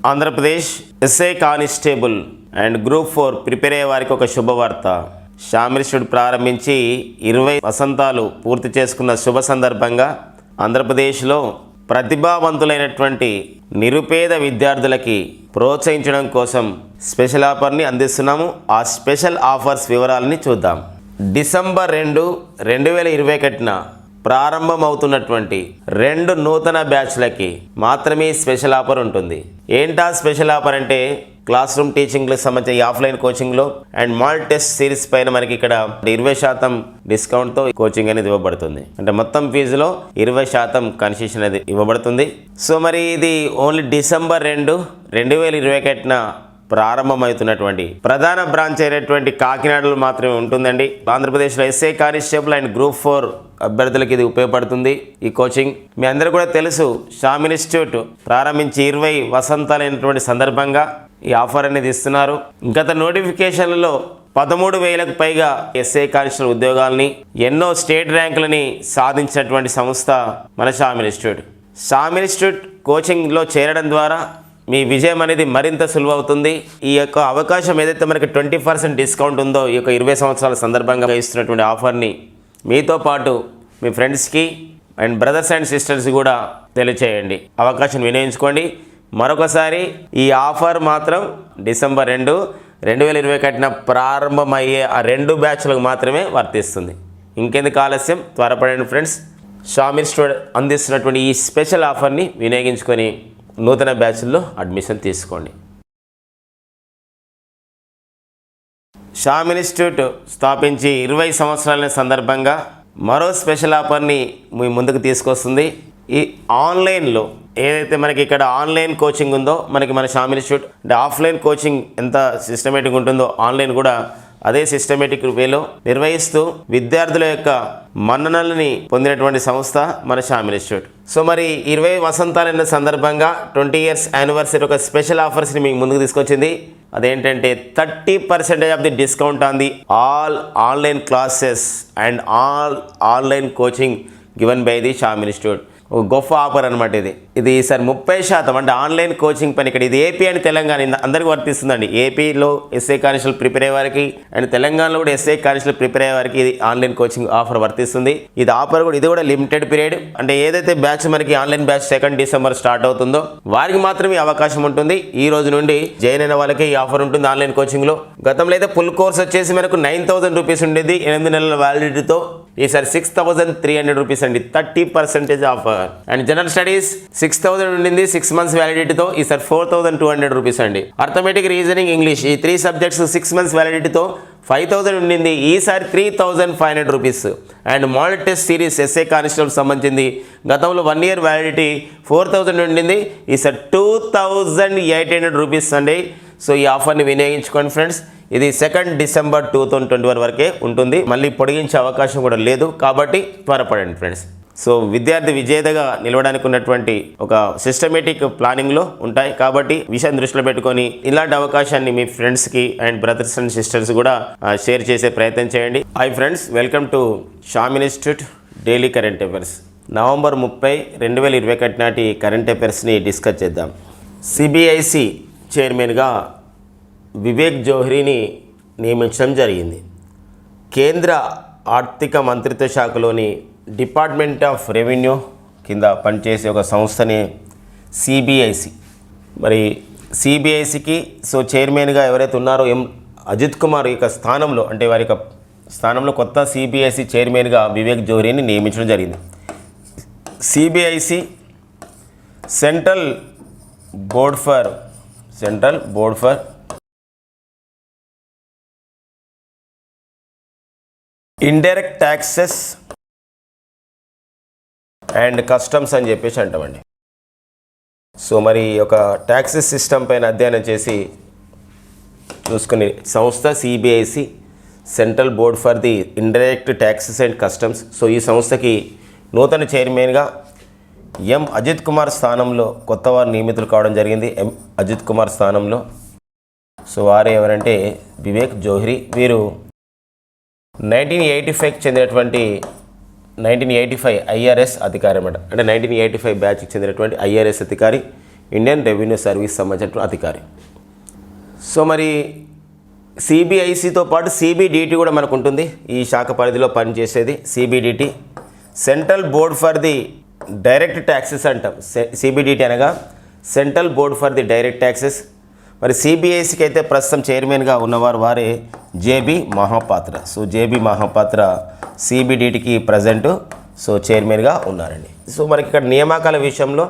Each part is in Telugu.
Andhra Pradesh SI constable and group 4 prepare అయ్యే వారికి ఒక శుభవార్త. షామ్ ఇన్స్టిట్యూట్ ప్రారంభించి 20 వసంతాలు పూర్తి చేసుకున్న శుభ సందర్భంగా ఆంధ్రప్రదేశ్లో ప్రతిభావంతులైనటువంటి నిరుపేద విద్యార్థులకి ప్రోత్సహించడం కోసం స్పెషల్ ఆఫర్ని అందిస్తున్నాము. ఆ స్పెషల్ ఆఫర్స్ వివరాలని చూద్దాం. డిసెంబర్ 2, 2021న ప్రారంభమవుతున్నటువంటి 2 నూతన బ్యాచ్లకి మాత్రమే స్పెషల్ ఆఫర్ ఉంటుంది. ఏంటా స్పెషల్ ఆఫర్ అంటే క్లాస్ రూమ్ టీచింగ్లకు సంబంధించి ఆఫ్లైన్ కోచింగ్లో అండ్ మాల్ టెస్ట్ సిరీస్ పైన మనకి ఇక్కడ 20% డిస్కౌంట్తో కోచింగ్ అనేది ఇవ్వబడుతుంది. అంటే మొత్తం ఫీజులో 20% కన్సెషన్ అనేది ఇవ్వబడుతుంది. సో మరి ఇది ఓన్లీ డిసెంబర్ 2, 2021న ప్రారంభమవుతున్నటువంటి ప్రధాన బ్రాంచ్ అయినటువంటి కాకినాడలో మాత్రమే ఉంటుందండి. ఆంధ్రప్రదేశ్లో ఎస్ఐ కానిస్టేబుల్ అండ్ గ్రూప్ 4 అభ్యర్థులకు ఇది ఉపయోగపడుతుంది ఈ కోచింగ్. మీ అందరూ కూడా తెలుసు, షామ్ ఇన్స్టిట్యూట్ ప్రారంభించి 20 వసంతాలైనటువంటి సందర్భంగా ఈ ఆఫర్ అనేది ఇస్తున్నారు. గత నోటిఫికేషన్లలో 13,000కు పైగా ఎస్ఐ కానిస్టేబుల్ ఉద్యోగాలని, ఎన్నో స్టేట్ ర్యాంకులని సాధించినటువంటి సంస్థ మన షామ్ ఇన్స్టిట్యూట్. షామ్ ఇన్స్టిట్యూట్ కోచింగ్లో చేరడం ద్వారా మీ విజయం అనేది మరింత సులువవుతుంది. ఈ యొక్క అవకాశం ఏదైతే మనకి 20% డిస్కౌంట్ ఉందో ఈ యొక్క 20 సంవత్సరాల సందర్భంగా ఇస్తున్నటువంటి ఆఫర్ని మీతో పాటు మీ ఫ్రెండ్స్కి అండ్ బ్రదర్స్ అండ్ సిస్టర్స్ కూడా తెలియచేయండి. అవకాశం వినియోగించుకోండి. మరొకసారి ఈ ఆఫర్ మాత్రం డిసెంబర్ 2, 2021న ప్రారంభమయ్యే ఆ 2 బ్యాచ్లకు మాత్రమే వర్తిస్తుంది. ఇంకెందుకు ఆలస్యం, త్వరపడండి ఫ్రెండ్స్. షామ్ ఇన్స్టిట్యూట్ అందిస్తున్నటువంటి ఈ స్పెషల్ ఆఫర్ని వినియోగించుకొని నూతన బ్యాచ్ల్లో అడ్మిషన్ తీసుకోండి. షామ్ ఇన్స్టిట్యూట్ స్థాపించి 20 సంవత్సరాల సందర్భంగా మరో స్పెషల్ ఆఫర్ని మీ ముందుకు తీసుకొస్తుంది. ఈ ఆన్లైన్లో ఏదైతే మనకి ఇక్కడ ఆన్లైన్ కోచింగ్ ఉందో మనకి మన షామ్ ఇన్స్టిట్యూట్ అంటే ఆఫ్లైన్ కోచింగ్ ఎంత సిస్టమేటిక్ ఉంటుందో ఆన్లైన్ కూడా అదే సిస్టమేటిక్ వేలో నిర్వహిస్తూ విద్యార్థుల యొక్క మన్ననలని పొందినటువంటి సంస్థ మన షామ్ ఇన్స్టిట్యూట్. సో మరి 20 వసంతాలైన సందర్భంగా 20 years యానివర్సరీ ఒక స్పెషల్ ఆఫర్స్ని మీకు ముందుకు తీసుకొచ్చింది. అదేంటంటే 30% of the discount on the all online classes and all online coaching given by the Sam institute. ఒక గొప్ప ఆఫర్ అనమాట ఇది ఈసారి 30% అంటే ఆన్లైన్ కోచింగ్ పని. ఇక్కడ ఇది ఏపీ అండ్ తెలంగాణ అందరికీ వర్తిస్తుందండి. ఏపీలో ఎస్ఐ కానిస్టేబుల్ ప్రిపేర్ అయ్యే వారికి అండ్ తెలంగాణలో కూడా ఎస్ఐ కానిస్టేబుల్ ప్రిపేర్ అయ్యే వారికి ఇది ఆన్లైన్ కోచింగ్ ఆఫర్ వర్తిస్తుంది. ఇది ఆఫర్ కూడా ఇది కూడా లిమిటెడ్ పీరియడ్. అంటే ఏదైతే బ్యాచ్ మనకి ఆన్లైన్ బ్యాచ్ 2 డిసెంబర్ స్టార్ట్ అవుతుందో వారికి మాత్రమే అవకాశం ఉంటుంది. ఈ రోజు నుండి జాయిన్ అయిన వాళ్ళకి ఈ ఆఫర్ ఉంటుంది ఆన్లైన్ కోచింగ్లో. గతంలో అయితే ఫుల్ కోర్స్ వచ్చేసి మనకు 9,000 రూపీస్ ఉండేది 8 నెలల వ్యాలిడిటీతో. ఈసారి 6,300 రూపీస్ అండి, 30% ఆఫర్. అండ్ జనరల్ స్టడీస్ 6,000 ఉండింది 6 months వ్యాలిడిటీతో. ఈసారి 4,200 రూపీస్ అండి. అర్థమెటిక్, రీజనింగ్, ఇంగ్లీష్ ఈ 3 సబ్జెక్ట్స్ 6 months వ్యాలిడిటీతో 5,000 ఉండింది. ఈసారి 3,500 rupees. And model test series SI constable సంబంధించింది గతంలో 1 year వ్యాలిడిటీ 4,000 ఉండింది. ఈసారి 2,800 రూపీస్ అండి. సో ఈ ఆఫర్ని వినియోగించుకోండి ఫ్రెండ్స్. ఇది 2 డిసెంబర్ 2021 వరకే ఉంటుంది. మళ్ళీ పొడిగించే అవకాశం కూడా లేదు, కాబట్టి త్వరపడండి ఫ్రెండ్స్. సో విద్యార్థి విజేతగా నిలవడానికి ఉన్నటువంటి ఒక సిస్టమేటిక్ ప్లానింగ్లో ఉంటాయి. కాబట్టి విషయాన్ని దృష్టిలో పెట్టుకొని ఇలాంటి అవకాశాన్ని మీ ఫ్రెండ్స్కి అండ్ బ్రదర్స్ అండ్ సిస్టర్స్ కూడా షేర్ చేసే ప్రయత్నం చేయండి. Hi friends, welcome to Sam institute daily current affairs. November 30, 2021 నాటి కరెంట్ అఫైర్స్ని డిస్కస్ చేద్దాం. సిబిఐసి చైర్మన్గా వివేక్ జోహ్రీని నియమించడం జరిగింది. కేంద్ర ఆర్థిక మంత్రిత్వ శాఖలోని డిపార్ట్మెంట్ ఆఫ్ రెవెన్యూ కింద పనిచేసే ఒక సంస్థనే సిబిఐసి. మరి సిబిఐసికి చైర్మన్గా ఎవరైతే ఉన్నారో అజిత్ కుమార్ యొక్క స్థానంలో అంటే వారి యొక్క స్థానంలో కొత్త సిబిఐసి చైర్మన్గా వివేక్ జోహ్రీని నియమించడం జరిగింది. CBIC central board for indirect taxes and customs అని చెప్పేసి అంటామండి. సో మరి ఒక ట్యాక్సెస్ సిస్టమ్ పైన అధ్యయనం చేసి చూసుకునే సంస్థ CBIC, central board for the indirect taxes and customs. So ఈ సంస్థకి నూతన చైర్మన్గా అజిత్ కుమార్ స్థానంలో కొత్త వారు నియమితులు కావడం జరిగింది. అజిత్ కుమార్ స్థానంలో. సో వారు ఎవరంటే వివేక్ జోహ్రీ. వీరు 1985కి చెందినటువంటి 1985 ఐఆర్ఎస్ అధికారి అన్నమాట. అంటే 1985 బ్యాచ్కి చెందినటువంటి ఐఆర్ఎస్ అధికారి. ఇండియన్ రెవెన్యూ సర్వీస్ సంబంధించిన అధికారి. సో మరి సిబిఐసితో పాటు సిబిడిటి కూడా మనకు ఉంటుంది. ఈ శాఖ పరిధిలో పనిచేసేది CBDT, central board for the direct taxes అంటాం. సిబిడిటి అనగా central board for the direct taxes. మరి సిబిఐసికి అయితే ప్రస్తుతం చైర్మన్గా ఉన్నవారు వారే J B Mahapatra. So J B Mahapatra సిబిడిటికి ప్రజెంట్ సో చైర్మన్గా ఉన్నారండి. సో మనకి ఇక్కడ నియామకాల విషయంలో,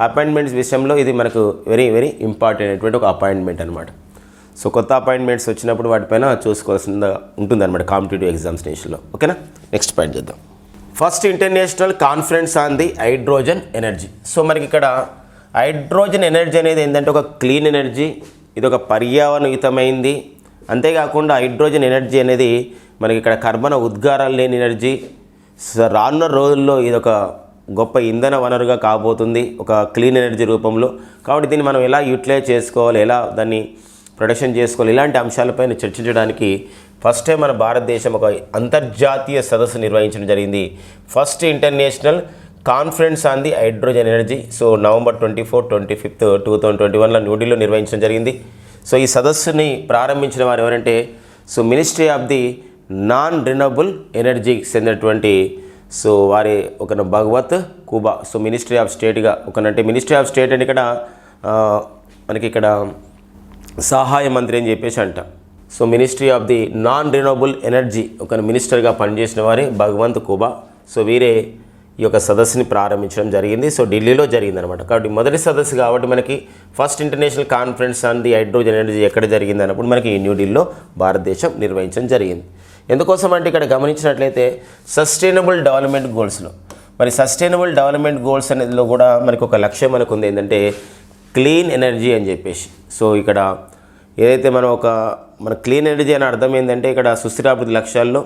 అపాయింట్మెంట్స్ విషయంలో ఇది మనకు వెరీ వెరీ ఇంపార్టెంట్ అయినటువంటి ఒక అపాయింట్మెంట్ అనమాట. సో కొత్త అపాయింట్మెంట్స్ వచ్చినప్పుడు వాటిపైన చూసుకోవాల్సిందిగా ఉంటుందన్నమాట కాంపిటేటివ్ ఎగ్జామినేషన్లో. ఓకేనా, నెక్స్ట్ పాయింట్ చేద్దాం. First international conference on the hydrogen energy. So మనకి ఇక్కడ హైడ్రోజన్ ఎనర్జీ అనేది ఏంటంటే ఒక క్లీన్ ఎనర్జీ, ఇది ఒక పర్యావరణయుతమైంది. అంతేకాకుండా హైడ్రోజన్ ఎనర్జీ అనేది మనకి ఇక్కడ కర్బన ఉద్గారాలు లేని ఎనర్జీ. రానున్న రోజుల్లో ఇది ఒక గొప్ప ఇంధన వనరుగా కాబోతుంది ఒక క్లీన్ ఎనర్జీ రూపంలో. కాబట్టి దీన్ని మనం ఎలా యూటిలైజ్ చేసుకోవాలి, ఎలా దాన్ని ప్రొడక్షన్ చేసుకోవాలి, ఇలాంటి అంశాలపైన చర్చించడానికి ఫస్ట్ టైం మన భారతదేశం ఒక అంతర్జాతీయ సదస్సు నిర్వహించడం జరిగింది. First international conference on the hydrogen energy. So November 24, 25, 2021లో న్యూఢిల్లీలో నిర్వహించడం జరిగింది. సో ఈ సదస్సుని ప్రారంభించిన వారు ఎవరంటే so ministry of the non renewable ఎనర్జీకి చెందినటువంటి సో వారి ఒక Bhagwanth Khuba. So ministry of స్టేట్గా ఒకనంటే మినిస్ట్రీ ఆఫ్ స్టేట్ అంటే ఇక్కడ మనకి ఇక్కడ సహాయ మంత్రి అని చెప్పేసి అంట. So ministry of the non renewable energy ఒక మినిస్టర్గా పనిచేసిన వారే భగవంత్ కుబా. సో వీరే ఈ యొక్క సదస్సుని ప్రారంభించడం జరిగింది. సో ఢిల్లీలో జరిగిందనమాట. కాబట్టి మొదటి సదస్సు కాబట్టి మనకి first international conference on the hydrogen energy ఎక్కడ జరిగింది అన్నప్పుడు మనకి న్యూఢిల్లీలో భారతదేశం నిర్వహించడం జరిగింది. ఎందుకోసం అంటే ఇక్కడ గమనించినట్లయితే సస్టైనబుల్ డెవలప్మెంట్ గోల్స్లో మరి సస్టైనబుల్ డెవలప్మెంట్ గోల్స్ అనేదిలో కూడా మనకు ఒక లక్ష్యం మనకు ఉంది ఏంటంటే క్లీన్ ఎనర్జీ అని చెప్పేసి. సో ఇక్కడ ఏదైతే మన క్లీన్ ఎనర్జీ అని అర్థం ఏంటంటే ఇక్కడ సుస్థిరాభివృద్ధి లక్ష్యాల్లో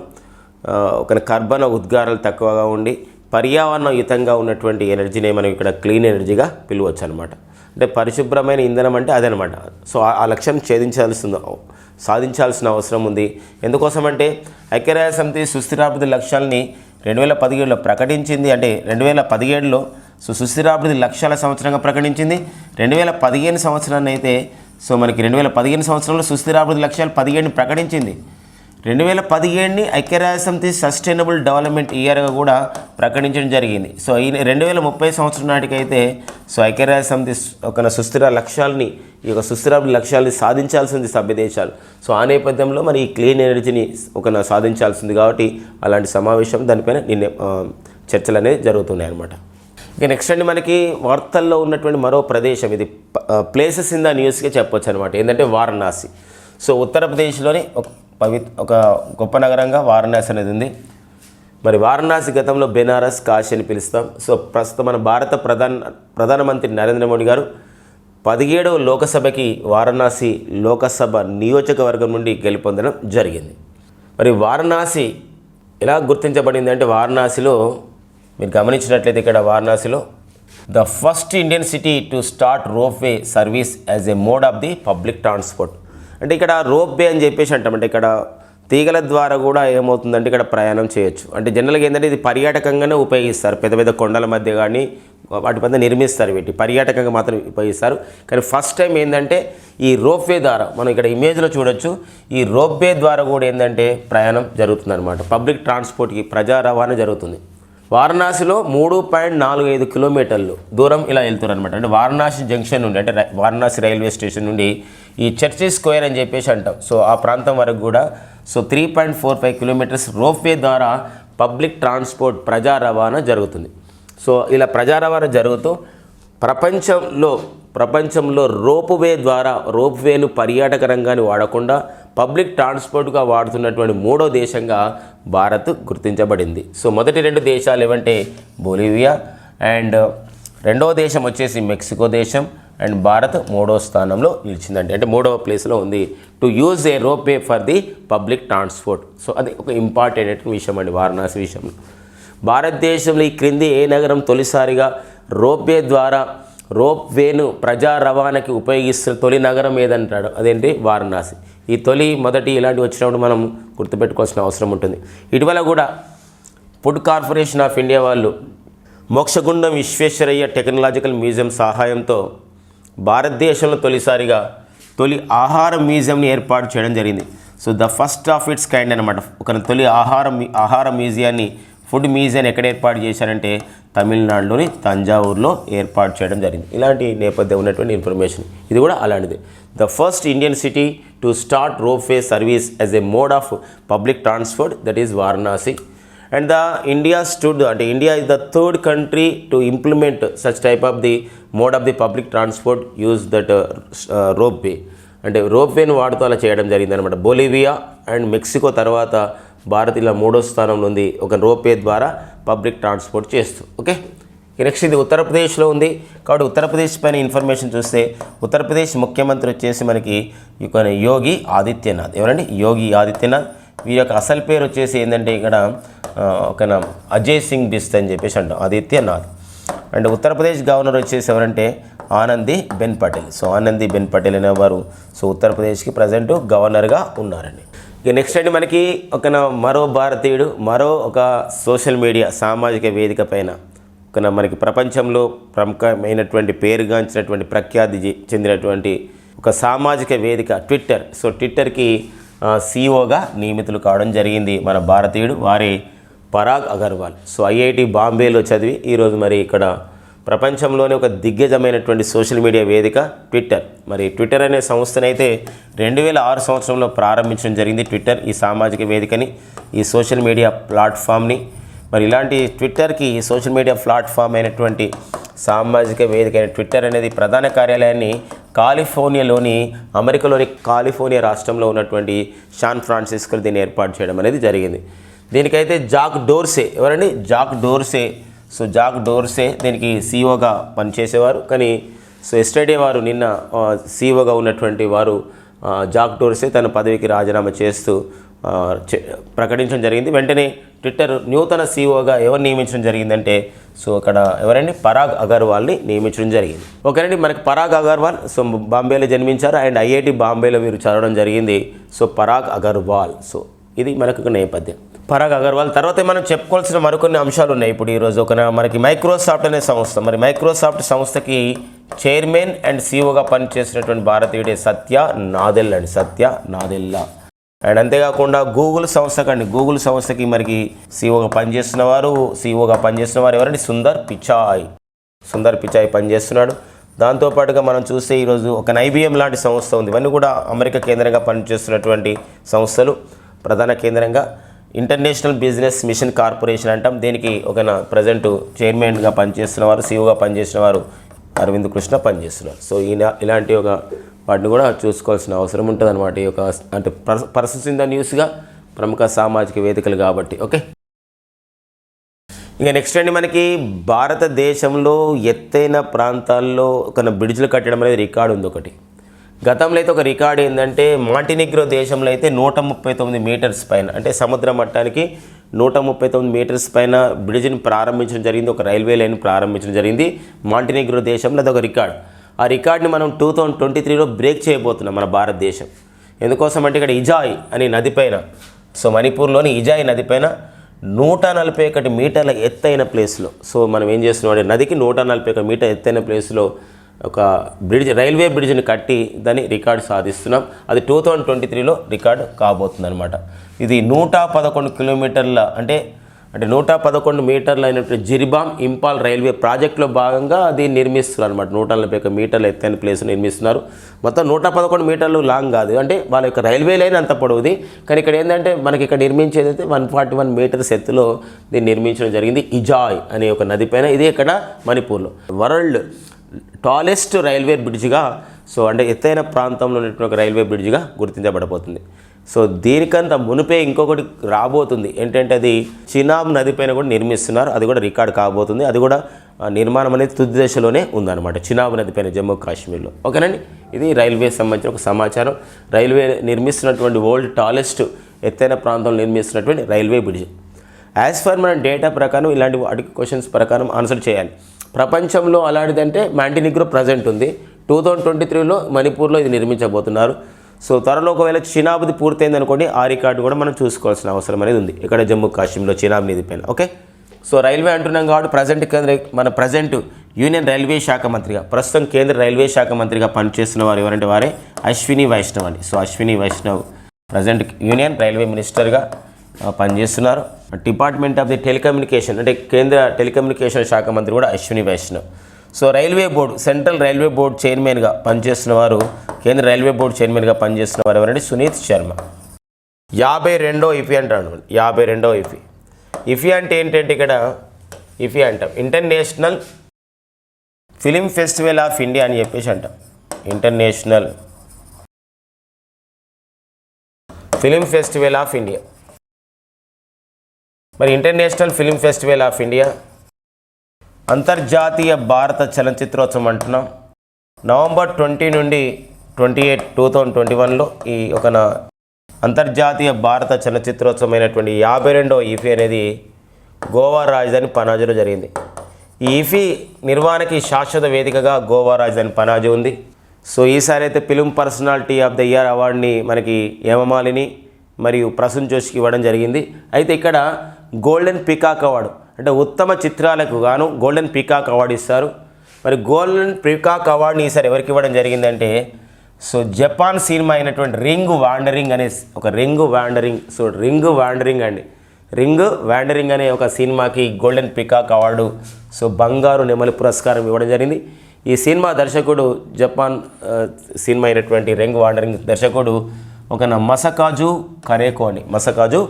ఒక కర్బన ఉద్గారాలు తక్కువగా ఉండి పర్యావరణయుతంగా ఉన్నటువంటి ఎనర్జీని మనం ఇక్కడ క్లీన్ ఎనర్జీగా పిలవచ్చు అనమాట. అంటే పరిశుభ్రమైన ఇంధనం అంటే అదనమాట. సో ఆ లక్ష్యం సాధించాల్సిన అవసరం ఉంది. ఎందుకోసం అంటే ఐక్యరాజ్య సమితి సుస్థిరాభివృద్ధి లక్ష్యాలని 2017లో ప్రకటించింది. అంటే 2017లో సుస్థిరాభివృద్ధి లక్ష్యాల సంవత్సరంగా ప్రకటించింది. 2015 సంవత్సరాన్ని అయితే సో మనకి 2015 సంవత్సరంలో సుస్థిరాభివృద్ధి లక్ష్యాలు 17 ప్రకటించింది. 2017ని ఐక్యరాజ్య సమితి సస్టైనబుల్ డెవలప్మెంట్ ఇయర్గా కూడా ప్రకటించడం జరిగింది. సో ఈ 2030 సంవత్సరం నాటికైతే సో ఐక్యరాజ్య సమితి ఒక సుస్థిర లక్ష్యాలని ఈ యొక్క సుస్థిరాభివృద్ధి లక్ష్యాలని సాధించాల్సింది సభ్య దేశాలు. సో ఆ నేపథ్యంలో మరి ఈ క్లీన్ ఎనర్జీని సాధించాల్సింది కాబట్టి అలాంటి సమావేశం దానిపైన చర్చలు అనేది జరుగుతున్నాయి అన్నమాట. ఇక నెక్స్ట్ అండి మనకి వార్తల్లో ఉన్నటువంటి మరో ప్రదేశం, ఇది ప్లేసెస్ ఇన్ ద న్యూస్గా చెప్పొచ్చు అనమాట. ఏంటంటే వారణాసి. సో ఉత్తరప్రదేశ్లోని ఒక గొప్ప నగరంగా వారణాసి అనేది ఉంది. మరి వారణాసి గతంలో బెనారస్, కాశీ అని పిలుస్తాం. సో ప్రస్తుతం మన భారత ప్రధానమంత్రి నరేంద్ర మోడీ గారు 17వ లోకసభకి వారణాసి లోకసభ నియోజకవర్గం నుండి గెలుపొందడం జరిగింది. మరి వారణాసి ఎలా గుర్తించబడింది అంటే వారణాసిలో మీరు గమనించినట్లయితే ఇక్కడ వారణాసిలో the first Indian city to start ropeway service as a mode of the public transport. అంటే ఇక్కడ రోప్వే అని చెప్పేసి అంటాం. అంటే ఇక్కడ తీగల ద్వారా కూడా ఏమవుతుందంటే ఇక్కడ ప్రయాణం చేయొచ్చు. అంటే జనరల్గా ఏంటంటే ఇది పర్యాటకంగానే ఉపయోగిస్తారు. పెద్ద పెద్ద కొండల మధ్య కానీ వాటి మధ్య నిర్మిస్తారు, వీటి పర్యాటకంగా మాత్రం ఉపయోగిస్తారు. కానీ ఫస్ట్ టైం ఏంటంటే ఈ రోప్వే ద్వారా మనం ఇక్కడ ఇమేజ్లో చూడొచ్చు. ఈ రోప్వే ద్వారా కూడా ఏంటంటే ప్రయాణం జరుగుతుంది అనమాట. పబ్లిక్ ట్రాన్స్పోర్ట్కి ప్రజా రవాణా జరుగుతుంది. వారణాసిలో 3.45 కిలోమీటర్లు దూరం ఇలా వెళ్తున్నారు అనమాట. అంటే వారణాసి జంక్షన్ నుండి అంటే వారణాసి రైల్వే స్టేషన్ నుండి ఈ చర్చి స్క్వేర్ అని చెప్పేసి అంటాం. సో ఆ ప్రాంతం వరకు కూడా సో 3.45 కిలోమీటర్స్ రోప్వే ద్వారా పబ్లిక్ ట్రాన్స్పోర్ట్ ప్రజా రవాణా జరుగుతుంది. సో ఇలా ప్రజా రవాణా జరుగుతూ ప్రపంచంలో రోప్వేను పర్యాటక రంగాన్ని వాడకుండా పబ్లిక్ ట్రాన్స్పోర్ట్గా వాడుతున్నటువంటి 3వ దేశంగా భారత్ గుర్తించబడింది. సో మొదటి 2 దేశాలు ఏవంటే బొలివియా అండ్ 2వ దేశం వచ్చేసి మెక్సికో దేశం అండ్ భారత్ 3వ స్థానంలో నిలిచిందండి. అంటే 3వ ప్లేస్లో ఉంది to use a ropeway for the public transport. So అది ఒక ఇంపార్టెంట్ విషయం అండి వారణాసి విషయంలో. భారతదేశంలో ఈ క్రింది ఏ నగరం తొలిసారిగా రోప్వేను ప్రజా రవాణాకి ఉపయోగిస్తున్న తొలి నగరం ఏదంటాడు? అదేంటి వారణాసి. ఈ మొదటి ఇలాంటివి వచ్చినప్పుడు మనం గుర్తుపెట్టుకోవాల్సిన అవసరం ఉంటుంది. ఇటీవల కూడా ఫుడ్ కార్పొరేషన్ ఆఫ్ ఇండియా వాళ్ళు మోక్షగుండం విశ్వేశ్వరయ్య టెక్నాలజికల్ మ్యూజియం సహాయంతో భారతదేశంలో తొలి ఆహార మ్యూజియంని ఏర్పాటు చేయడం జరిగింది. So the first of it's kind అనమాట. ఒక తొలి ఆహార మ్యూజియాన్ని, ఫుడ్ మ్యూజియాన్ని ఎక్కడ ఏర్పాటు చేశారంటే తమిళనాడులోని తంజావూరులో ఏర్పాటు చేయడం జరిగింది. ఇలాంటి నేపథ్యం ఉన్నటువంటి ఇన్ఫర్మేషన్. ఇది కూడా అలాంటిది. The first Indian city to start ropeway service as a mode of public transport, that is Varanasi. And the India is the third country to implement such type of the mode of the public transport use that ropeway. అంటే రోప్వేని వాడుతూ అలా చేయడం జరిగింది అనమాట. బొలివియా అండ్ మెక్సికో తర్వాత భారత్ ఇలా 3వ స్థానంలో ఉంది ఒక రోప్వే ద్వారా పబ్లిక్ ట్రాన్స్పోర్ట్ చేస్తూ. ఓకే, నెక్స్ట్ ఇది ఉత్తరప్రదేశ్లో ఉంది కాబట్టి ఉత్తరప్రదేశ్ పైన ఇన్ఫర్మేషన్ చూస్తే ఉత్తరప్రదేశ్ ముఖ్యమంత్రి వచ్చేసి మనకి యోగి ఆదిత్యనాథ్. ఎవరండి? యోగి ఆదిత్యనాథ్. వీరి యొక్క అసలు పేరు వచ్చేసి ఏంటంటే ఇక్కడ ఒక అజయ్ సింగ్ బిస్త్ అని చెప్పేసి అంటాం, ఆదిత్యనాథ్. అండ్ ఉత్తరప్రదేశ్ గవర్నర్ వచ్చేసి ఎవరంటే ఆనందీబెన్ పటేల్. సో ఆనందీబెన్ పటేల్ అనేవారు సో ఉత్తరప్రదేశ్కి ప్రజెంట్ గవర్నర్గా ఉన్నారండి. ఇక నెక్స్ట్ అంటే మనకి మరో భారతీయుడు, ఒక సోషల్ మీడియా సామాజిక వేదిక పైన మనకి ప్రపంచంలో ప్రముఖమైనటువంటి పేరుగాంచినటువంటి ప్రఖ్యాతి చెందినటువంటి ఒక సామాజిక వేదిక ట్విట్టర్. సో ట్విట్టర్కి సిఇఓగా నియమితులు కావడం జరిగింది మన భారతీయుడు, వారే పరాగ్ అగర్వాల్. సో ఐఐటి బాంబేలో చదివి ఈరోజు మరి ఇక్కడ ప్రపంచంలోనే ఒక దిగ్గజమైనటువంటి సోషల్ మీడియా వేదిక ట్విట్టర్. మరి ట్విట్టర్ అనే సంస్థనైతే 2006 సంవత్సరంలో ప్రారంభించడం జరిగింది. ట్విట్టర్ ఈ సామాజిక వేదికని, ఈ సోషల్ మీడియా ప్లాట్ఫామ్ని. మరి ఇలాంటి ట్విట్టర్కి సోషల్ మీడియా ప్లాట్ఫామ్ అయినటువంటి సామాజిక వేదిక అయిన ట్విట్టర్ అనేది ప్రధాన కార్యాలయాన్ని అమెరికాలోని కాలిఫోర్నియా రాష్ట్రంలో ఉన్నటువంటి శాన్ ఫ్రాన్సిస్కోలో దీన్ని ఏర్పాటు చేయడం అనేది జరిగింది. దీనికైతే జాక్ డోర్సే. ఎవరండి? Jack Dorsey. So Jack Dorsey దీనికి సిఇఓగా పనిచేసేవారు. కానీ సో ఎస్టర్డే వారు నిన్న సిఇఓగా ఉన్నటువంటి వారు జాక్ డోర్సే తన పదవికి రాజీనామా చేస్తూ ప్రకటించడం జరిగింది. వెంటనే ట్విట్టర్ నూతన సిఇఓగా ఎవరు నియమించడం జరిగిందంటే సో ఇక్కడ ఎవరండి? పరాగ్ అగర్వాల్ని నియమించడం జరిగింది. ఓకేనండి, మనకి పరాగ్ అగర్వాల్ సో బాంబేలో జన్మించారు అండ్ ఐఐటి బాంబేలో వీరు చదవడం జరిగింది. సో పరాగ్ అగర్వాల్. సో ఇది మనకు నేపథ్యం. పరాగ్ అగర్వాల్ తర్వాత మనం చెప్పుకోవాల్సిన మరికొన్ని అంశాలు ఉన్నాయి. ఇప్పుడు ఈరోజు మనకి మైక్రోసాఫ్ట్ అనే సంస్థ, మరి మైక్రోసాఫ్ట్ సంస్థకి చైర్మన్ అండ్ సిఇఓగా పనిచేసినటువంటి భారతీయుడే సత్య నాదెల్లా. అండ్ అంతేకాకుండా గూగుల్ సంస్థకి మనకి సిఇఓగా పనిచేస్తున్న వారు ఎవరండి? సుందర్ పిచాయ్ పనిచేస్తున్నాడు. దాంతోపాటుగా మనం చూస్తే ఈరోజు ఒక ఐబిఎం లాంటి సంస్థ ఉంది. ఇవన్నీ కూడా అమెరికా కేంద్రంగా పనిచేస్తున్నటువంటి సంస్థలు. ప్రధాన కేంద్రంగా ఇంటర్నేషనల్ బిజినెస్ మిషన్ కార్పొరేషన్ అంటాం. దీనికి ప్రజెంట్ చైర్మన్గా పనిచేస్తున్న వారు, సిఇఓగా పనిచేసిన వారు అరవింద్ కృష్ణ పనిచేస్తున్నారు. సో ఇలాంటి వాటిని కూడా చూసుకోవాల్సిన అవసరం ఉంటుంది అనమాట. ఈ యొక్క అంటే పరిస్థితి న్యూస్గా ప్రముఖ సామాజిక వేదికలు కాబట్టి. ఓకే, ఇంకా నెక్స్ట్ అండి మనకి భారతదేశంలో ఎత్తైన ప్రాంతాల్లో బ్రిడ్జ్లు కట్టడం అనేది రికార్డు ఉంది ఒకటి. గతంలో అయితే ఒక రికార్డు ఏంటంటే మాంటినిగ్రో దేశంలో అయితే 139 మీటర్స్ పైన, అంటే సముద్ర మట్టానికి 139 మీటర్స్ పైన బ్రిడ్జ్ని ప్రారంభించడం జరిగింది. ఒక రైల్వే లైన్ ప్రారంభించడం జరిగింది మాంటినిగ్రో దేశంలో. అదొక రికార్డ్. ఆ రికార్డ్ని మనం 2023లో బ్రేక్ చేయబోతున్నాం మన భారతదేశం. ఎందుకోసం అంటే ఇక్కడ ఇజాయ్ అనే నదిపైన, సో మణిపూర్లోని ఇజాయ్ నదిపైన 141 మీటర్ల ఎత్తైన ప్లేస్లో, సో మనం ఏం చేస్తున్నాం అంటే నదికి 141 మీటర్ ఎత్తైన ప్లేస్లో ఒక రైల్వే బ్రిడ్జ్ని కట్టి దాన్ని రికార్డు సాధిస్తున్నాం. అది 2023లో రికార్డు కాబోతుంది అనమాట. ఇది 111 కిలోమీటర్ల అంటే 111 మీటర్లు అయినటువంటి జిరిబామ్ ఇంపాల్ రైల్వే ప్రాజెక్టులో భాగంగా అది నిర్మిస్తున్నారు అనమాట. 141 మీటర్ల ఎత్తైన ప్లేస్ నిర్మిస్తున్నారు. మొత్తం 111 మీటర్లు లాంగ్ కాదు, అంటే వాళ్ళ యొక్క రైల్వే లైన్ అంత పొడవుది. కానీ ఇక్కడ ఏంటంటే మనకి ఇక్కడ నిర్మించేది అయితే 141 మీటర్స్ ఎత్తులో దీన్ని నిర్మించడం జరిగింది ఇజాయ్ అనే ఒక నదిపైన. ఇది ఇక్కడ మణిపూర్లో వరల్డ్ టాలెస్ట్ రైల్వే బ్రిడ్జ్గా, సో అంటే ఎత్తైన ప్రాంతంలో ఉన్నటువంటి ఒక రైల్వే బ్రిడ్జ్గా గుర్తించబడబోతుంది. సో దీనికంత మునిపే ఇంకొకటి రాబోతుంది ఏంటంటే అది చినాబ్ నదిపైన కూడా నిర్మిస్తున్నారు. అది కూడా రికార్డ్ కాబోతుంది. అది కూడా నిర్మాణం అనేది తుది దశలోనే ఉందన్నమాట, చినాబ్ నదిపైన జమ్మూ కాశ్మీర్లో. ఓకేనండి, ఇది రైల్వే సంబంధించిన ఒక సమాచారం. రైల్వే నిర్మిస్తున్నటువంటి వరల్డ్ టాలెస్ట్ ఎత్తైన ప్రాంతంలో నిర్మిస్తున్నటువంటి రైల్వే బ్రిడ్జ్. యాజ్ ఫర్ మన డేటా ప్రకారం ఇలాంటి వాటి క్వశ్చన్స్ ప్రకారం ఆన్సర్ చేయాలి. ప్రపంచంలో అలాంటిదంటే మాంటినిగ్రో ప్రజెంట్ ఉంది. 2023లో మణిపూర్లో ఇది నిర్మించబోతున్నారు. సో త్వరలో ఒకవేళ చినాబ్ది పూర్తయింది అనుకోండి, ఆ రికార్డు కూడా మనం చూసుకోవాల్సిన అవసరం అనేది ఉంది ఇక్కడ జమ్మూ కాశ్మీర్లో చినాబ్ నది పైన. ఓకే, సో రైల్వే అంటున్నాం కాబట్టి ప్రజెంట్ యూనియన్ రైల్వే శాఖ మంత్రిగా, ప్రస్తుతం కేంద్ర రైల్వే శాఖ మంత్రిగా పనిచేస్తున్న వారు ఎవరంటే వారే అశ్విని వైష్ణవ్ అండి. So Ashwini Vaishnaw present union railway మినిస్టర్గా పనిచేస్తున్నారు. డిపార్ట్మెంట్ ఆఫ్ ది టెలికమ్యూనికేషన్ అంటే కేంద్ర టెలికమ్యూనికేషన్ శాఖ మంత్రి కూడా Ashwini Vaishnaw. So railway board, central railway board చైర్మన్గా పనిచేస్తున్న వారు, కేంద్ర రైల్వే బోర్డు చైర్మన్గా పనిచేస్తున్న వారు ఎవరంటే సునీత్ శర్మ. 52వ ఇఫీ అంటాడు. 52వ ఇఫీ. ఇఫీ అంటే ఏంటంటే ఇక్కడ ఇఫీ అంటాం international film festival of India అని చెప్పేసి అంటాం. International film festival of India. మరి international film festival of India అంతర్జాతీయ భారత చలనచిత్రోత్సవం అంటున్నాం. నవంబర్ 20 నుండి 28, 2021లో ఈ ఒక అంతర్జాతీయ భారత చలనచిత్రోత్సవం అయినటువంటి 52వ ఈఫీ అనేది గోవా రాజధాని పనాజీలో జరిగింది. ఈ ఈఫీ నిర్వహణకి శాశ్వత వేదికగా గోవా రాజధాని పనాజీ ఉంది. సో ఈసారి అయితే film personality of the year అవార్డుని మనకి హేమమాలిని మరియు ప్రసూన్ జోషికి ఇవ్వడం జరిగింది. అయితే ఇక్కడ గోల్డెన్ పీకాక్ అవార్డు అంటే ఉత్తమ చిత్రాలకు గాను గోల్డెన్ పీకాక్ అవార్డు ఇస్తారు. మరి గోల్డెన్ పీకాక్ అవార్డుని ఈసారి ఎవరికి ఇవ్వడం జరిగిందంటే సో జపాన్ సినిమా అయినటువంటి రింగ్ వాండరింగ్ అనే ఒక రింగ్ వాండరింగ్ అనే ఒక సినిమాకి గోల్డెన్ పీకాక్ అవార్డు సో బంగారు నెమలి పురస్కారం ఇవ్వడం జరిగింది. ఈ సినిమా దర్శకుడు జపాన్ సినిమా అయినటువంటి రింగ్ వాండరింగ్ దర్శకుడు ఒక Masakazu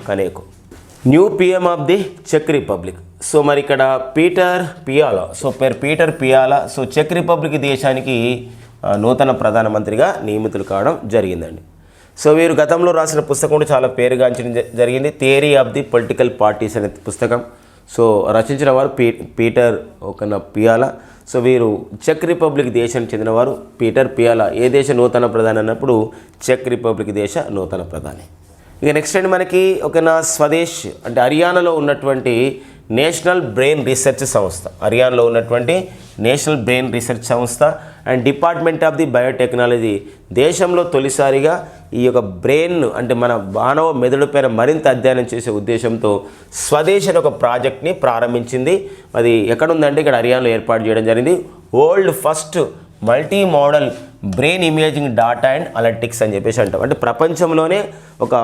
Kaneko. New PM of the చెక్ రిపబ్లిక్. సో మరి ఇక్కడ పీటర్ పియాలా సో చెక్ రిపబ్లిక్ దేశానికి నూతన ప్రధానమంత్రిగా నియమితులు కావడం జరిగిందండి. సో వీరు గతంలో రాసిన పుస్తకం కూడా చాలా పేరుగాంచడం జరిగింది. Theory of the political parties అనే పుస్తకం. సో రచించిన వారు పీటర్ పియాలా. సో వీరు చెక్ రిపబ్లిక్ దేశానికి చెందినవారు. పీటర్ పియాలా ఏ దేశ నూతన ప్రధాని అన్నప్పుడు చెక్ రిపబ్లిక్ దేశ నూతన ప్రధాని. ఇక నెక్స్ట్ అండి మనకి స్వదేశ్ అంటే హర్యానాలో ఉన్నటువంటి నేషనల్ బ్రెయిన్ రీసెర్చ్ సంస్థ and department of the biotechnology దేశంలో తొలిసారిగా ఈ యొక్క బ్రెయిన్ అంటే మన మానవ మెదడుపైన మరింత అధ్యయనం చేసే ఉద్దేశంతో స్వదేశ్ అనే ఒక ప్రాజెక్ట్ని ప్రారంభించింది. అది ఎక్కడుందంటే ఇక్కడ హర్యానాలో ఏర్పాటు చేయడం జరిగింది. World first multi modal brain imaging data and analytics అని చెప్పేసి అంటాం. అంటే ప్రపంచంలోనే ఒక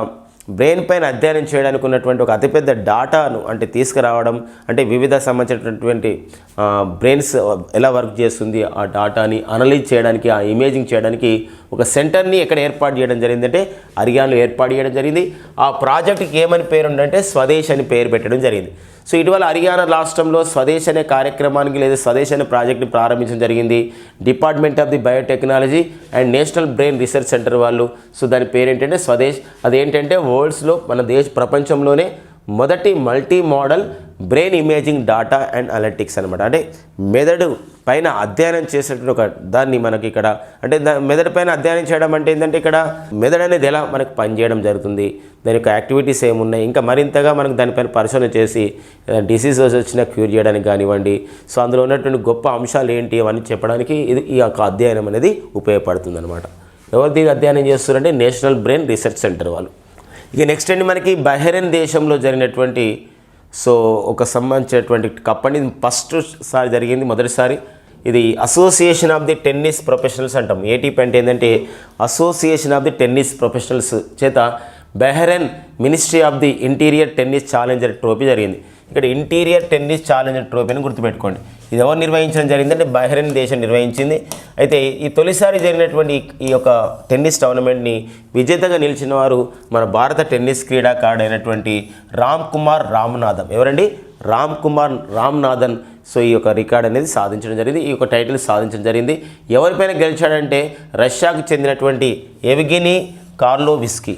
బ్రెయిన్ పైన అధ్యయనం చేయడానికి ఉన్నటువంటి ఒక అతిపెద్ద డాటాను అంటే తీసుకురావడం అంటే వివిధ సంబంధించినటువంటి బ్రెయిన్స్ ఎలా వర్క్ చేస్తుంది ఆ డాటాని అనలైజ్ చేయడానికి ఆ ఇమేజింగ్ చేయడానికి ఒక సెంటర్ని ఎక్కడ ఏర్పాటు చేయడం జరిగిందంటే హర్యానాలో ఏర్పాటు చేయడం జరిగింది. ఆ ప్రాజెక్ట్కి ఏమని పేరు ఉందంటే స్వదేశ్ అని పేరు పెట్టడం జరిగింది. సో ఇటీవల హర్యానా రాష్ట్రంలో స్వదేశ్ అనే కార్యక్రమానికి లేదా స్వదేశ్ అనే ప్రాజెక్ట్ని ప్రారంభించడం జరిగింది. Department of the biotechnology and national brain research centre వాళ్ళు. సో దాని పేరు ఏంటంటే స్వదేశ్. అదేంటంటే వరల్డ్స్లో మన ప్రపంచంలోనే మొదటి multi modal brain imaging data and analytics అనమాట. అంటే మెదడు పైన అధ్యయనం చేసేటువంటి ఒక దాన్ని మనకి ఇక్కడ అంటే మెదడు పైన అధ్యయనం చేయడం అంటే ఏంటంటే ఇక్కడ మెదడు అనేది ఎలా మనకు పనిచేయడం జరుగుతుంది, దాని యొక్క యాక్టివిటీస్ ఏమున్నాయి, ఇంకా మరింతగా మనకు దానిపైన పరిశోధన చేసి డిసీజెస్ వచ్చినా క్యూర్ చేయడానికి కానివ్వండి. సో అందులో ఉన్నటువంటి గొప్ప అంశాలు ఏంటి అవన్నీ చెప్పడానికి ఇది ఈ యొక్క అధ్యయనం అనేది ఉపయోగపడుతుంది అనమాట. ఎవరు దీన్ని అధ్యయనం చేస్తున్నారంటే నేషనల్ బ్రెయిన్ రీసెర్చ్ సెంటర్ వాళ్ళు. ఇక నెక్స్ట్ అండి మనకి బహ్రెయిన్ దేశంలో జరిగినటువంటి సో ఒక సంబంధించినటువంటి కప్ అనేది ఫస్ట్ సారి జరిగింది, మొదటిసారి. ఇది association of the tennis professionals అంటాం. ఏటీపీ అంటే ఏంటంటే association of the tennis professionals చేత Bahrain ministry of the interior tennis challenger trophy జరిగింది. ఇక్కడ ఇంటీరియర్ టెన్నిస్ ఛాలెంజర్ ట్రోఫీ అని గుర్తుపెట్టుకోండి. ఇది ఎవరు నిర్వహించడం జరిగిందంటే బహ్రెయిన్ దేశం నిర్వహించింది. అయితే ఈ తొలిసారి జరిగినటువంటి ఈ యొక్క టెన్నిస్ టోర్నమెంట్ని విజేతగా నిలిచిన వారు మన భారత టెన్నిస్ క్రీడాకారుడు అయినటువంటి రామ్కుమార్ రామనాథన్. ఎవరండి? రామ్నాథన్. సో ఈ యొక్క రికార్డ్ అనేది సాధించడం జరిగింది, ఈ యొక్క టైటిల్ సాధించడం జరిగింది. ఎవరిపైన గెలిచాడంటే రష్యాకు చెందినటువంటి ఎవిగినీ కార్లోవిస్కీ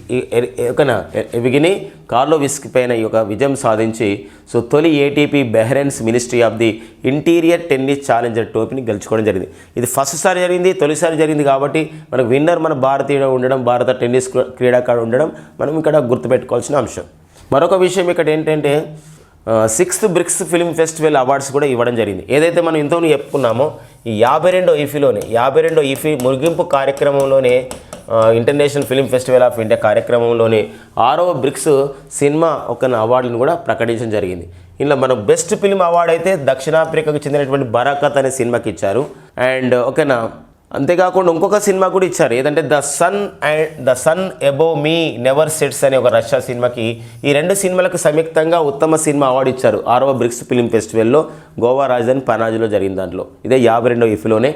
పైన ఈ యొక్క విజయం సాధించి సో తొలి ATP Bahrain's ministry of the interior tennis challenger ట్రోఫీని గెలుచుకోవడం జరిగింది. ఇది ఫస్ట్ సారి జరిగింది, తొలిసారి జరిగింది కాబట్టి మనకు విన్నర్ మన భారతీయుడు ఉండడం, భారత టెన్నిస్ క్రీడాకారుడు ఉండడం మనం ఇక్కడ గుర్తుపెట్టుకోవాల్సిన అంశం. మరొక విషయం ఇక్కడ ఏంటంటే 6th bricks film festival awards కూడా ఇవ్వడం జరిగింది. ఏదైతే మనం ఇంతకుముందు చెప్పుకున్నామో ఈ 52వ ఈఫీ ముగింపు కార్యక్రమంలోనే international film festival of India కార్యక్రమంలోనే 6వ బ్రిక్స్ సినిమా ఒక అవార్డును కూడా ప్రకటించడం జరిగింది. ఇలా మనం బెస్ట్ ఫిల్మ్ అవార్డు అయితే దక్షిణాఫ్రికాకు చెందినటువంటి బరాకత్ అనే సినిమాకి ఇచ్చారు. అండ్ ఓకేనా, అంతేకాకుండా ఇంకొక సినిమా కూడా ఇచ్చారు, ఏదంటే the sun above me never sets అనే ఒక రష్యా సినిమాకి. ఈ 2 సినిమాలకు సంయుక్తంగా ఉత్తమ సినిమా అవార్డు ఇచ్చారు 6వ బ్రిక్స్ ఫిల్మ్ ఫెస్టివల్లో గోవా రాజధాని పనాజీలో జరిగిన దాంట్లో. ఇదే 52వ ఇఫ్లోనే.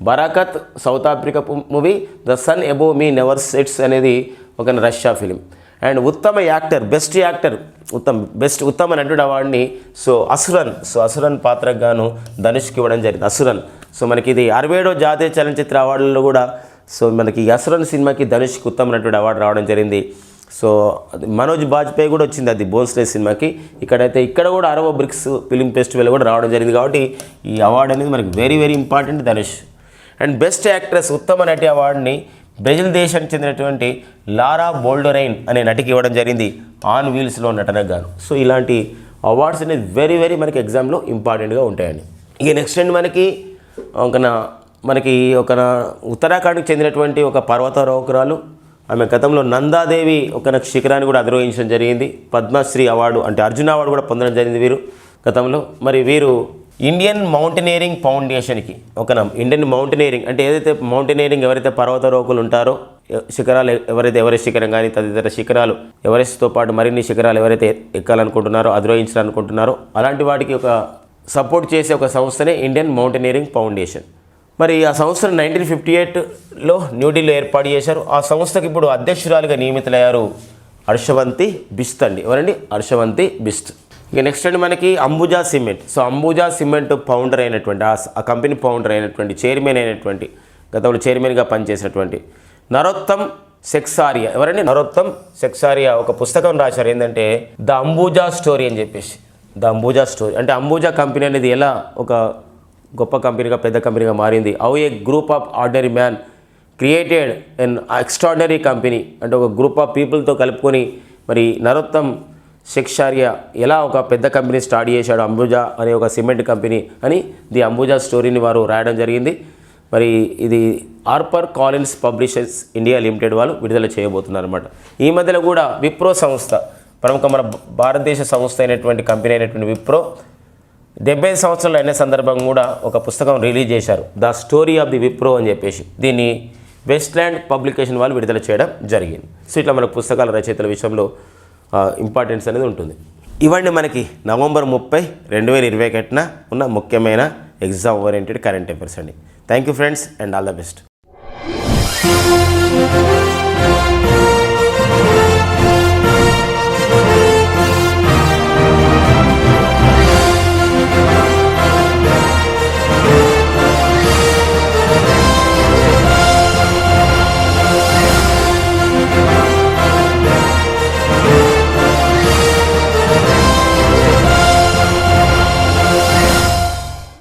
Barakat South Africa movie, the sun above me never sets అనేది ఒక రష్యా ఫిలిం. అండ్ ఉత్తమ యాక్టర్, బెస్ట్ యాక్టర్, ఉత్తమ నటుడు అవార్డుని అసురన్ పాత్రకు గాను ధనుష్కి ఇవ్వడం జరిగింది. అసురన్. సో మనకి ఇది 67వ జాతీయ చలనచిత్ర అవార్డులలో కూడా మనకి అసురన్ సినిమాకి ధనుష్కి ఉత్తమ నటుడు అవార్డు రావడం జరిగింది. సో మనోజ్ బాజ్పేయి కూడా వచ్చింది అది బోన్స్లే సినిమాకి. ఇక్కడ కూడా 6వ బ్రిక్స్ ఫిలిం ఫెస్టివల్ కూడా రావడం జరిగింది. కాబట్టి ఈ అవార్డు అనేది మనకి very very important, Dhanush. And best actress ఉత్తమ నటి అవార్డుని బ్రెజిల్ దేశానికి చెందినటువంటి లారా బోల్డరైన్ అనే నటికి ఇవ్వడం జరిగింది ఆన్ వీల్స్లో నటనకు గాను. సో ఇలాంటి అవార్డ్స్ అనేది వెరీ వెరీ మనకి ఎగ్జామ్లో ఇంపార్టెంట్గా ఉంటాయండి. ఇక నెక్స్ట్ అండి మనకి ఒక ఉత్తరాఖండ్కి చెందినటువంటి ఒక పర్వతారోహకురాలు, ఆమె గతంలో నందాదేవి ఒక శిఖరాన్ని కూడా అధిరోహించడం జరిగింది. పద్మశ్రీ అవార్డు అంటే అర్జున అవార్డు కూడా పొందడం జరిగింది వీరు గతంలో. మరి వీరు ఇండియన్ మౌంటైనీరింగ్ ఫౌండేషన్కి ఇండియన్ మౌంటైనీరింగ్ అంటే ఏదైతే మౌంటైనీరింగ్ ఎవరైతే పర్వతారోహకులు ఉంటారో, శిఖరాలు ఎవరైతే ఎవరెస్ట్ శిఖరం కానీ తదితర శిఖరాలు, ఎవరెస్ట్తో పాటు మరిన్ని శిఖరాలు ఎవరైతే ఎక్కాలనుకుంటున్నారో, అధిరోహించాలనుకుంటున్నారో అలాంటి వాటికి ఒక సపోర్ట్ చేసే ఒక సంస్థనే ఇండియన్ మౌంటైనీరింగ్ ఫౌండేషన్. మరి ఆ సంస్థను 1958లో న్యూఢిల్లీలో ఏర్పాటు చేశారు. ఆ సంస్థకి ఇప్పుడు అధ్యక్షురాలుగా నియమితులయ్యారు హర్షవంతి బిస్ట్ అండి. ఎవరండి? హర్షవంతి బిస్ట్. ఇక నెక్స్ట్ అండి మనకి Ambuja cement. So Ambuja cement founder అయినటువంటి ఆ కంపెనీ ఫౌండర్ అయినటువంటి చైర్మన్ అయినటువంటి గతంలో చైర్మన్గా పనిచేసినటువంటి నరోత్తమ్ సెక్సారియా. ఎవరండి? నరోత్తమ్ సెక్సారియా ఒక పుస్తకం రాశారు, ఏంటంటే ద అంబుజా స్టోరీ అని చెప్పేసి. ద అంబుజా స్టోరీ అంటే అంబుజా కంపెనీ అనేది ఎలా ఒక గొప్ప కంపెనీగా పెద్ద కంపెనీగా మారింది, how a group of ordinary man created an extraordinary company, అంటే ఒక గ్రూప్ ఆఫ్ పీపుల్తో కలుపుకొని మరి నరోత్తమ్ సెక్సారియా ఎలా ఒక పెద్ద కంపెనీ స్టార్ట్ చేశాడు, అంబుజా అనే ఒక సిమెంట్ కంపెనీ అని ది అంబుజా స్టోరీని వారు రాయడం జరిగింది. మరి ఇది Harper Collins publishers India limited వాళ్ళు విడుదల చేయబోతున్నారు అనమాట. ఈ మధ్యలో కూడా విప్రో సంస్థ, ప్రముఖ మన భారతదేశ సంస్థ అయినటువంటి కంపెనీ అయినటువంటి విప్రో 75 సంవత్సరాలు అయిన సందర్భంగా కూడా ఒక పుస్తకం రిలీజ్ చేశారు, the story of the Wipro అని చెప్పేసి. దీన్ని వెస్ట్లాండ్ పబ్లికేషన్ వాళ్ళు విడుదల చేయడం జరిగింది. సో ఇట్లా మనకు పుస్తకాల రచయితల విషయంలో ఇంపార్టెన్స్ అనేది ఉంటుంది. ఇవన్నీ మనకి నవంబర్ 30, 2021 ఉన్న ముఖ్యమైన ఎగ్జామ్ ఓరియంటెడ్ కరెంట్ అఫైర్స్ అండి. Thank you friends and all the best.